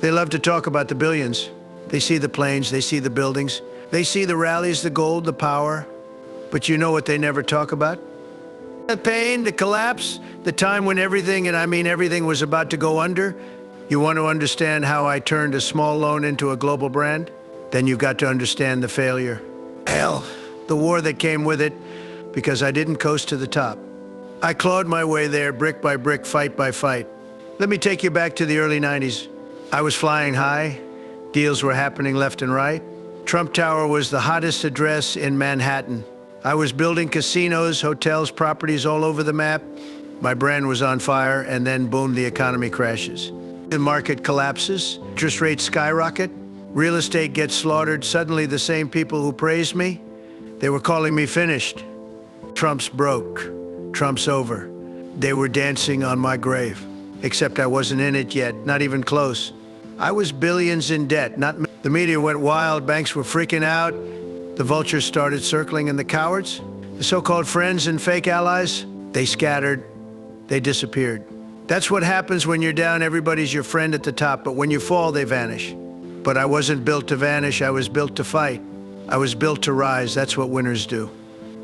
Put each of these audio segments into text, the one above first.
They love to talk about the billions. They see the planes, they see the buildings, they see the rallies, the gold, the power. But you know what they never talk about? The pain, the collapse, the time when everything, and I mean everything, was about to go under. You want to understand how I turned a small loan into a global brand? Then you've got to understand the failure. Hell, the war that came with it, because I didn't coast to the top. I clawed my way there, brick by brick, fight by fight. Let me take you back to the early 90s. I was flying high. Deals were happening left and right. Trump Tower was the hottest address in Manhattan. I was building casinos, hotels, properties all over the map. My brand was on fire, and then boom, the economy crashes. The market collapses, interest rates skyrocket, real estate gets slaughtered. Suddenly the same people who praised me, they were calling me finished. Trump's broke, Trump's over. They were dancing on my grave, except I wasn't in it yet, not even close. I was billions in debt, not me. The media went wild, banks were freaking out. The vultures started circling, and the cowards, the so-called friends and fake allies, they scattered, they disappeared. That's what happens when you're down. Everybody's your friend at the top, but when you fall, they vanish. But I wasn't built to vanish, I was built to fight. I was built to rise. That's what winners do.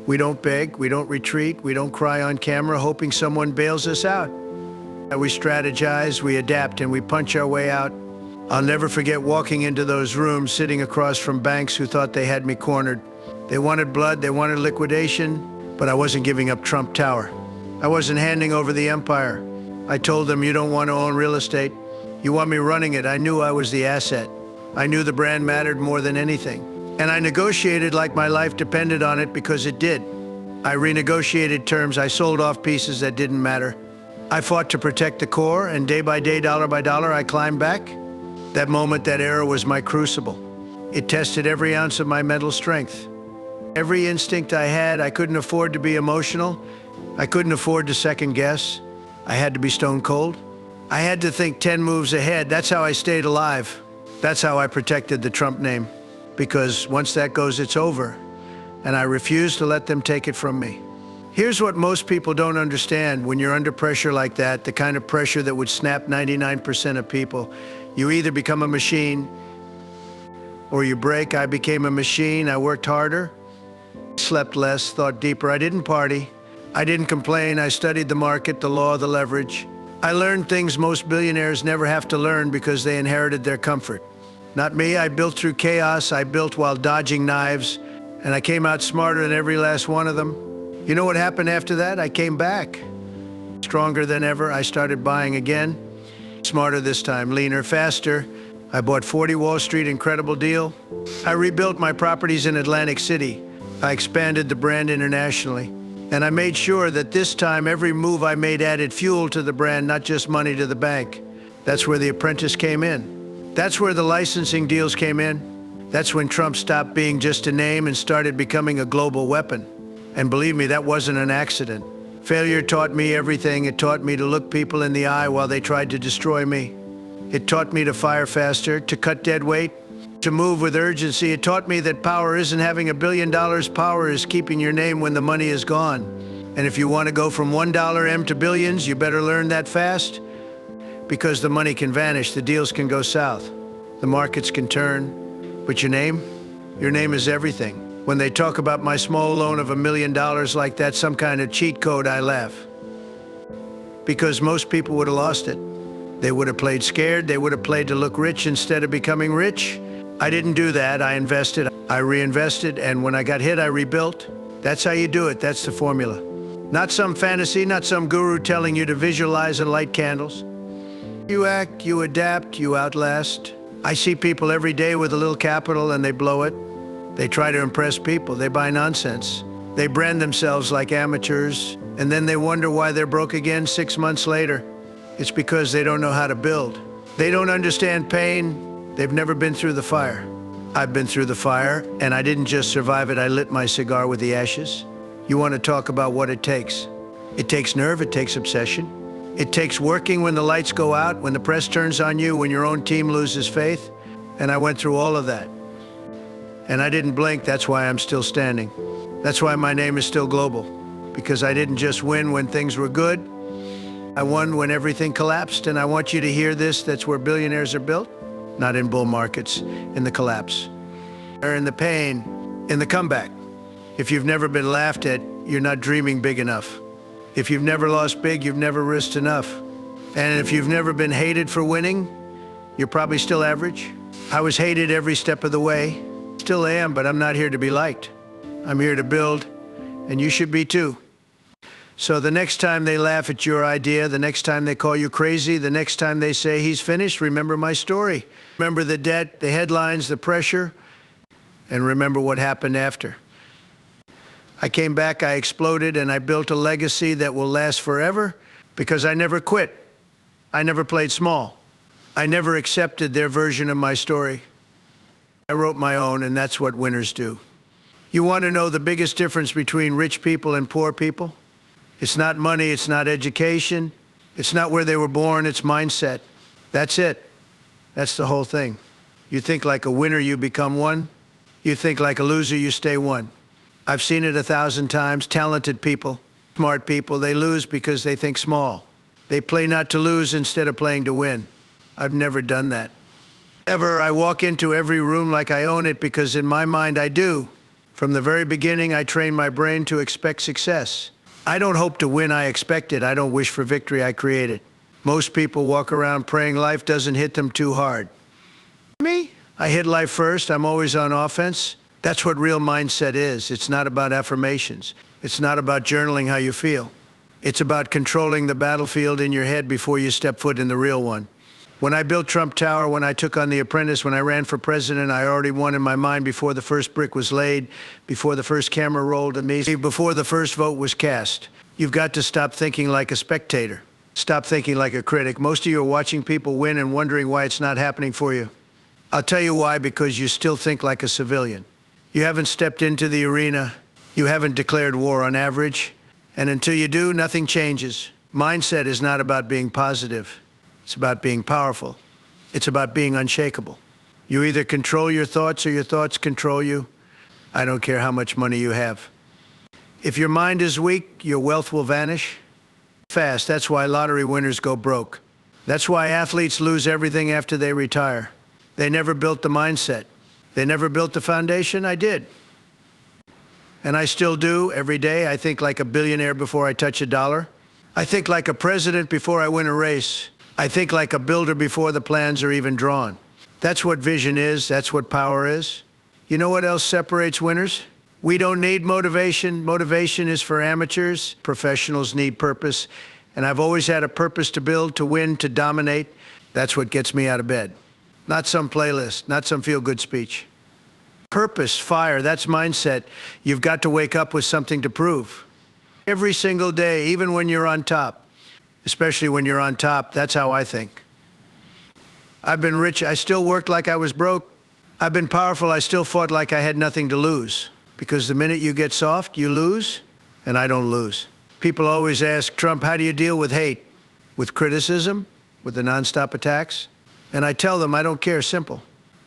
We don't beg, we don't retreat, we don't cry on camera hoping someone bails us out. We strategize, we adapt, and we punch our way out. I'll never forget walking into those rooms, sitting across from banks who thought they had me cornered. They wanted blood, they wanted liquidation, but I wasn't giving up Trump Tower. I wasn't handing over the empire. I told them, you don't want to own real estate. You want me running it. I knew I was the asset. I knew the brand mattered more than anything. And I negotiated like my life depended on it, because it did. I renegotiated terms. I sold off pieces that didn't matter. I fought to protect the core, and day by day, dollar by dollar, I climbed back. That moment, that era was my crucible. It tested every ounce of my mental strength. Every instinct I had. I couldn't afford to be emotional. I couldn't afford to second guess. I had to be stone cold. I had to think 10 moves ahead. That's how I stayed alive. That's how I protected the Trump name. Because once that goes, it's over. And I refuse to let them take it from me. Here's what most people don't understand when you're under pressure like that, the kind of pressure that would snap 99% of people. You either become a machine or you break. I became a machine. I worked harder, slept less, thought deeper. I didn't party. I didn't complain. I studied the market, the law, the leverage. I learned things most billionaires never have to learn because they inherited their comfort. Not me. I built through chaos. I built while dodging knives, and I came out smarter than every last one of them. You know what happened after that? I came back. Stronger than ever. I started buying again. Smarter this time, leaner, faster. I bought 40 Wall Street, incredible deal. I rebuilt my properties in Atlantic City. I expanded the brand internationally. And I made sure that this time every move I made added fuel to the brand, not just money to the bank. That's where The Apprentice came in. That's where the licensing deals came in. That's when Trump stopped being just a name and started becoming a global weapon. And believe me, that wasn't an accident. Failure taught me everything. It taught me to look people in the eye while they tried to destroy me. It taught me to fire faster, to cut dead weight, to move with urgency. It taught me that power isn't having $1 billion. Power is keeping your name when the money is gone. And if you want to go from $1 M to billions, you better learn that fast, because the money can vanish, the deals can go south, the markets can turn. But your name is everything. When they talk about my small loan of $1 million like that's some kind of cheat code, I laugh. Because most people would have lost it. They would have played scared. They would have played to look rich instead of becoming rich. I didn't do that. I invested, I reinvested, and when I got hit, I rebuilt. That's how you do it. That's the formula. Not some fantasy, not some guru telling you to visualize and light candles. You act, you adapt, you outlast. I see people every day with a little capital and they blow it. They try to impress people. They buy nonsense. They brand themselves like amateurs, and then they wonder why they're broke again 6 months later. It's because they don't know how to build. They don't understand pain. They've never been through the fire. I've been through the fire, and I didn't just survive it. I lit my cigar with the ashes. You want to talk about what it takes? It takes nerve. It takes obsession. It takes working when the lights go out, when the press turns on you, when your own team loses faith. And I went through all of that. And I didn't blink. That's why I'm still standing. That's why my name is still global. Because I didn't just win when things were good. I won when everything collapsed. And I want you to hear this. That's where billionaires are built. not in bull markets, in the collapse, or in the pain, in the comeback. If you've never been laughed at, you're not dreaming big enough. If you've never lost big, you've never risked enough. And if you've never been hated for winning, you're probably still average. I was hated every step of the way. Still am, but I'm not here to be liked. I'm here to build, and you should be too. So the next time they laugh at your idea, the next time they call you crazy, the next time they say he's finished, remember my story. Remember the debt, the headlines, the pressure, and remember what happened after. I came back, I exploded, and I built a legacy that will last forever because I never quit. I never played small. I never accepted their version of my story. I wrote my own, and that's what winners do. You want to know the biggest difference between rich people and poor people? It's not money, it's not education, it's not where they were born, it's mindset. That's it. That's the whole thing. You think like a winner, you become one. You think like a loser, you stay one. I've seen it 1,000 times. Talented people, smart people, they lose because they think small. They play not to lose instead of playing to win. I've never done that. I walk into every room like I own it because in my mind I do. From the very beginning, I train my brain to expect success. I don't hope to win, I expect it. I don't wish for victory, I create it. Most people walk around praying life doesn't hit them too hard. Me? I hit life first, I'm always on offense. That's what real mindset is. It's not about affirmations. It's not about journaling how you feel. It's about controlling the battlefield in your head before you step foot in the real one. When I built Trump Tower, when I took on The Apprentice, when I ran for president, I already won in my mind before the first brick was laid, before the first camera rolled at me, before the first vote was cast. You've got to stop thinking like a spectator. Stop thinking like a critic. Most of you are watching people win and wondering why it's not happening for you. I'll tell you why, because you still think like a civilian. You haven't stepped into the arena. You haven't declared war on average. And until you do, nothing changes. Mindset is not about being positive. It's about being powerful. It's about being unshakable. You either control your thoughts or your thoughts control you. I don't care how much money you have. If your mind is weak, your wealth will vanish fast. That's why lottery winners go broke. That's why athletes lose everything after they retire. They never built the mindset. They never built the foundation. I did. And I still do every day. I think like a billionaire before I touch a dollar. I think like a president before I win a race. I think like a builder before the plans are even drawn. That's what vision is. That's what power is. You know what else separates winners? We don't need motivation. Motivation is for amateurs. Professionals need purpose. And I've always had a purpose to build, to win, to dominate. That's what gets me out of bed. Not some playlist, not some feel-good speech. Purpose, fire, that's mindset. You've got to wake up with something to prove. Every single day, even when you're on top. Especially when you're on top, that's how I think. I've been rich, I still worked like I was broke. I've been powerful, I still fought like I had nothing to lose. Because the minute you get soft, you lose, and I don't lose. People always ask, Trump, how do you deal with hate? With criticism? With the nonstop attacks? And I tell them, I don't care, simple.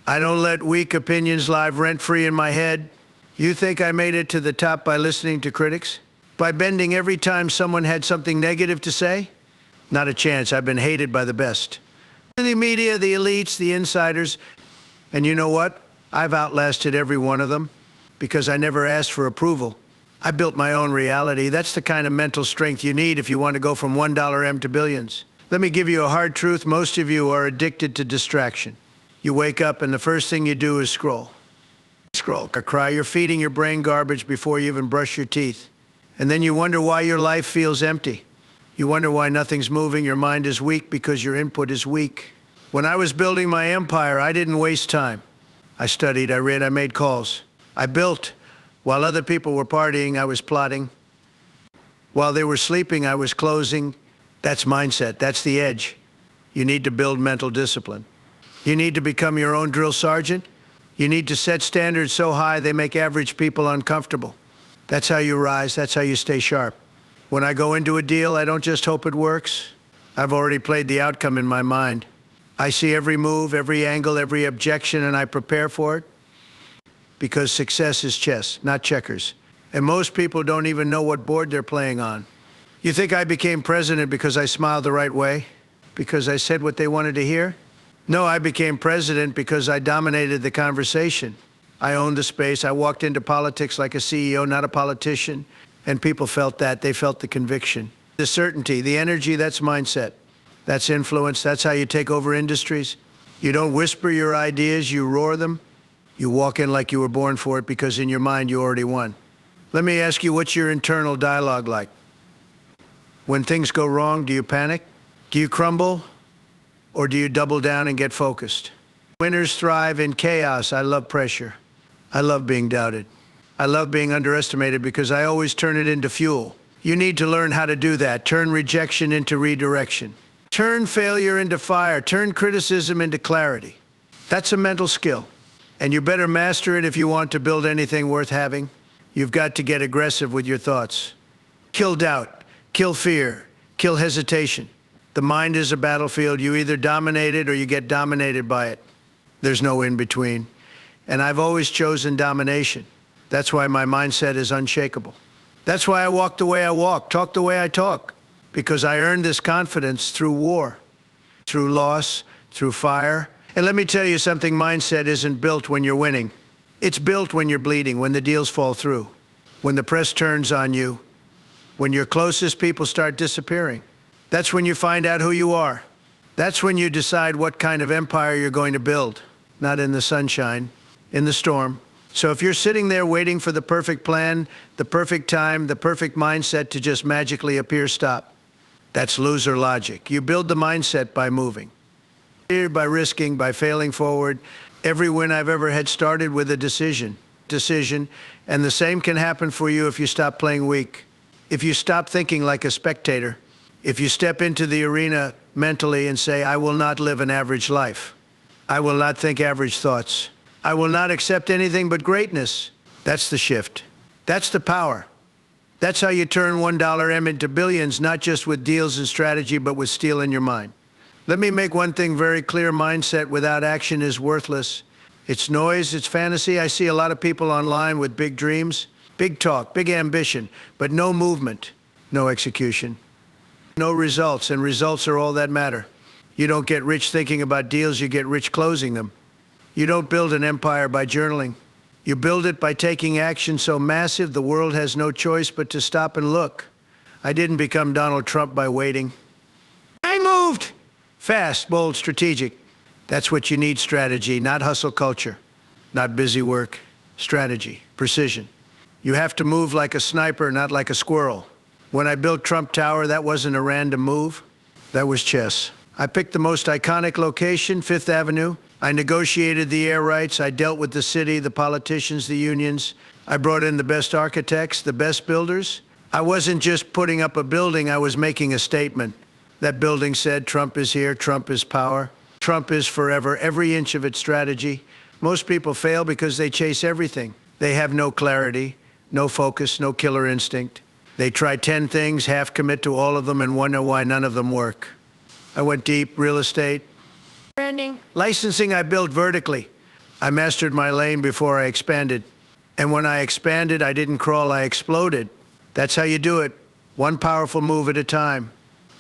I don't let weak opinions live rent-free in my head. You think I made it to the top by listening to critics? By bending every time someone had something negative to say? Not a chance. I've been hated by the best. The media, the elites, the insiders. And you know what? I've outlasted every one of them because I never asked for approval. I built my own reality. That's the kind of mental strength you need if you want to go from $1 M to billions. Let me give you a hard truth. Most of you are addicted to distraction. You wake up and the first thing you do is scroll. Scroll or cry. You're feeding your brain garbage before you even brush your teeth. And then you wonder why your life feels empty. You wonder why nothing's moving. Your mind is weak because your input is weak. When I was building my empire, I didn't waste time. I studied, I read, I made calls. I built. While other people were partying, I was plotting. While they were sleeping, I was closing. That's mindset. That's the edge. You need to build mental discipline. You need to become your own drill sergeant. You need to set standards so high they make average people uncomfortable. That's how you rise. That's how you stay sharp. When I go into a deal, I don't just hope it works. I've already played the outcome in my mind. I see every move, every angle, every objection, and I prepare for it. Because success is chess, not checkers. And most people don't even know what board they're playing on. You think I became president because I smiled the right way? Because I said what they wanted to hear? No, I became president because I dominated the conversation. I owned the space. I walked into politics like a CEO, not a politician. And people felt that. They felt the conviction. The certainty, the energy, that's mindset. That's influence. That's how you take over industries. You don't whisper your ideas, you roar them. You walk in like you were born for it because in your mind you already won. Let me ask you, what's your internal dialogue like? When things go wrong, do you panic? Do you crumble? Or do you double down and get focused? Winners thrive in chaos. I love pressure. I love being doubted. I love being underestimated because I always turn it into fuel. You need to learn how to do that. Turn rejection into redirection. Turn failure into fire. Turn criticism into clarity. That's a mental skill. And you better master it if you want to build anything worth having. You've got to get aggressive with your thoughts. Kill doubt, kill fear, kill hesitation. The mind is a battlefield. You either dominate it or you get dominated by it. There's no in between. And I've always chosen domination. That's why my mindset is unshakable. That's why I walk the way I walk, talk the way I talk, because I earned this confidence through war, through loss, through fire. And let me tell you something, mindset isn't built when you're winning. It's built when you're bleeding, when the deals fall through, when the press turns on you, when your closest people start disappearing. That's when you find out who you are. That's when you decide what kind of empire you're going to build, not in the sunshine, in the storm. So if you're sitting there waiting for the perfect plan, the perfect time, the perfect mindset to just magically appear, stop. That's loser logic. You build the mindset by moving, by risking, by failing forward. Every win I've ever had started with a decision. And the same can happen for you if you stop playing weak. If you stop thinking like a spectator. If you step into the arena mentally and say, I will not live an average life. I will not think average thoughts. I will not accept anything but greatness. That's the shift. That's the power. That's how you turn $1 M into billions, not just with deals and strategy, but with steel in your mind. Let me make one thing very clear. Mindset without action is worthless. It's noise, it's fantasy. I see a lot of people online with big dreams, big talk, big ambition, but no movement, no execution, no results, and results are all that matter. You don't get rich thinking about deals, you get rich closing them. You don't build an empire by journaling. You build it by taking action so massive the world has no choice but to stop and look. I didn't become Donald Trump by waiting. I moved. Fast, bold, strategic. That's what you need, strategy, not hustle culture, not busy work. Strategy, precision. You have to move like a sniper, not like a squirrel. When I built Trump Tower, that wasn't a random move. That was chess. I picked the most iconic location, Fifth Avenue. I negotiated the air rights. I dealt with the city, the politicians, the unions. I brought in the best architects, the best builders. I wasn't just putting up a building, I was making a statement. That building said, Trump is here, Trump is power, Trump is forever, every inch of its strategy. Most people fail because they chase everything. They have no clarity, no focus, no killer instinct. They try 10 things, half commit to all of them, and wonder why none of them work. I went deep, real estate. Branding. Licensing, I built vertically. I mastered my lane before I expanded. And when I expanded, I didn't crawl, I exploded. That's how you do it, one powerful move at a time.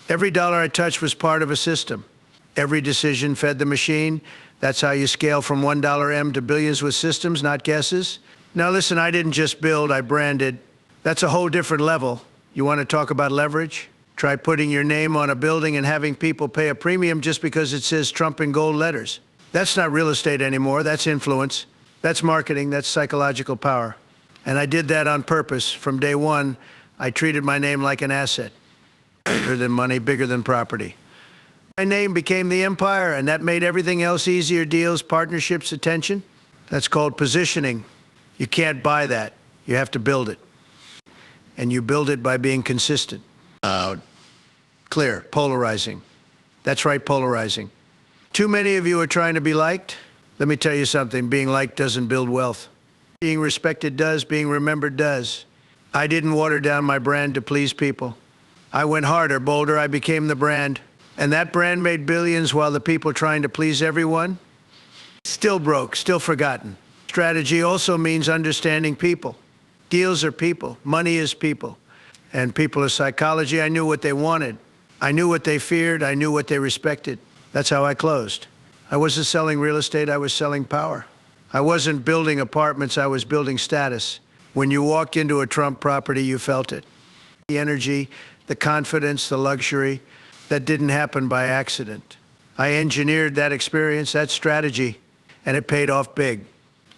Every dollar I touched was part of a system. Every decision fed the machine. That's how you scale from $1 M to billions with systems, not guesses. Now listen, I didn't just build, I branded. That's a whole different level. You want to talk about leverage? Try putting your name on a building and having people pay a premium just because it says Trump in gold letters. That's not real estate anymore, that's influence. That's marketing, that's psychological power. And I did that on purpose. From day one, I treated my name like an asset. Bigger than money, bigger than property. My name became the empire, and that made everything else easier. Deals, partnerships, attention. That's called positioning. You can't buy that. You have to build it. And you build it by being consistent. Clear, polarizing. That's right, polarizing. Too many of you are trying to be liked. Let me tell you something, being liked doesn't build wealth. Being respected does, being remembered does. I didn't water down my brand to please people. I went harder, bolder, I became the brand. And that brand made billions while the people trying to please everyone, still broke, still forgotten. Strategy also means understanding people. Deals are people, money is people. And people are psychology. I knew what they wanted. I knew what they feared, I knew what they respected. That's how I closed. I wasn't selling real estate, I was selling power. I wasn't building apartments, I was building status. When you walked into a Trump property, you felt it. The energy, the confidence, the luxury, that didn't happen by accident. I engineered that experience, that strategy, and it paid off big.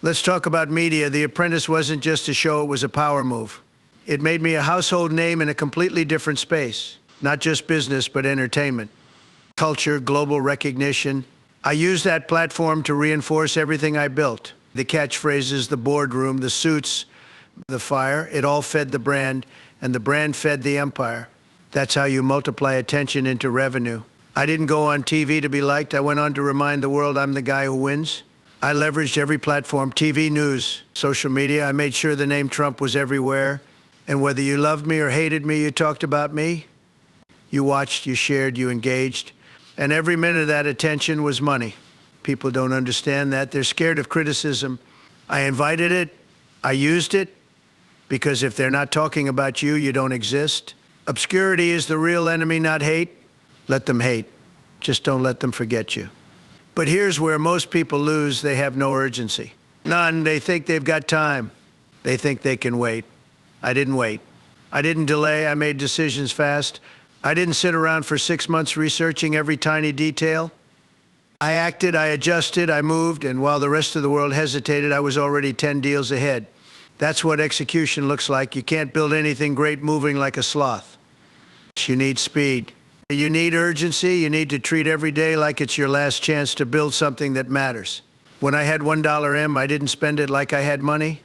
Let's talk about media. The Apprentice wasn't just a show, it was a power move. It made me a household name in a completely different space, not just business, but entertainment. Culture, global recognition. I used that platform to reinforce everything I built. The catchphrases, the boardroom, the suits, the fire, it all fed the brand, and the brand fed the empire. That's how you multiply attention into revenue. I didn't go on TV to be liked. I went on to remind the world I'm the guy who wins. I leveraged every platform, TV, news, social media. I made sure the name Trump was everywhere. And whether you loved me or hated me, you talked about me. You watched, you shared, you engaged. And every minute of that attention was money. People don't understand that. They're scared of criticism. I invited it. I used it. Because if they're not talking about you, you don't exist. Obscurity is the real enemy, not hate. Let them hate. Just don't let them forget you. But here's where most people lose. They have no urgency. None. They think they've got time. They think they can wait. I didn't wait. I didn't delay. I made decisions fast. I didn't sit around for 6 months researching every tiny detail. I acted, I adjusted, I moved, and while the rest of the world hesitated, I was already 10 deals ahead. That's what execution looks like. You can't build anything great moving like a sloth. You need speed. You need urgency. You need to treat every day like it's your last chance to build something that matters. When I had $1 M, I didn't spend it like I had money.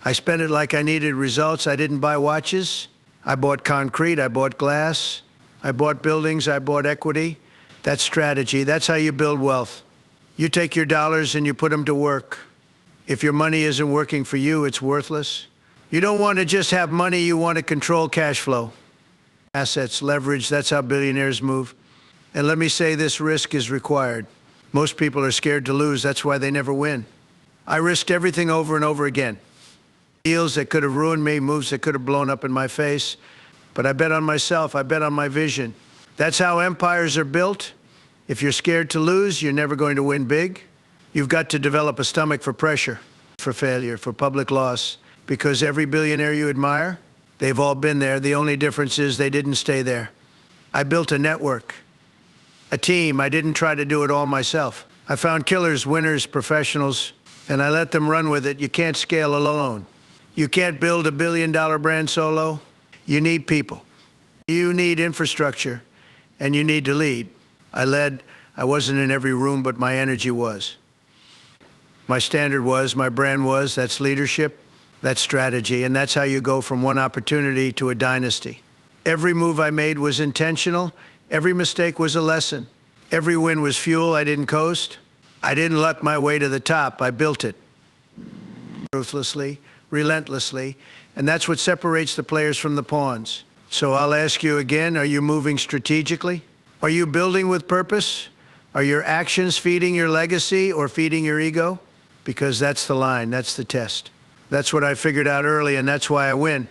I spent it like I needed results. I didn't buy watches. I bought concrete. I bought glass. I bought buildings. I bought equity. That's strategy. That's how you build wealth. You take your dollars and you put them to work. If your money isn't working for you, it's worthless. You don't want to just have money. You want to control cash flow. Assets, leverage, that's how billionaires move. And let me say, this risk is required. Most people are scared to lose. That's why they never win. I risked everything over and over again. Deals that could have ruined me, moves that could have blown up in my face. But I bet on myself. I bet on my vision. That's how empires are built. If you're scared to lose, you're never going to win big. You've got to develop a stomach for pressure, for failure, for public loss. Because every billionaire you admire, they've all been there. The only difference is they didn't stay there. I built a network, a team. I didn't try to do it all myself. I found killers, winners, professionals, and I let them run with it. You can't scale alone. You can't build $1 billion brand solo. You need people. You need infrastructure, and you need to lead. I led. I wasn't in every room, but my energy was. My standard was, my brand was. That's leadership. That's strategy, and that's how you go from one opportunity to a dynasty. Every move I made was intentional. Every mistake was a lesson. Every win was fuel. I didn't coast. I didn't luck my way to the top. I built it. Ruthlessly, relentlessly, and that's what separates the players from the pawns. So I'll ask you again, are you moving strategically? Are you building with purpose? Are your actions feeding your legacy or feeding your ego? Because that's the line, that's the test. That's what I figured out early, and that's why I win.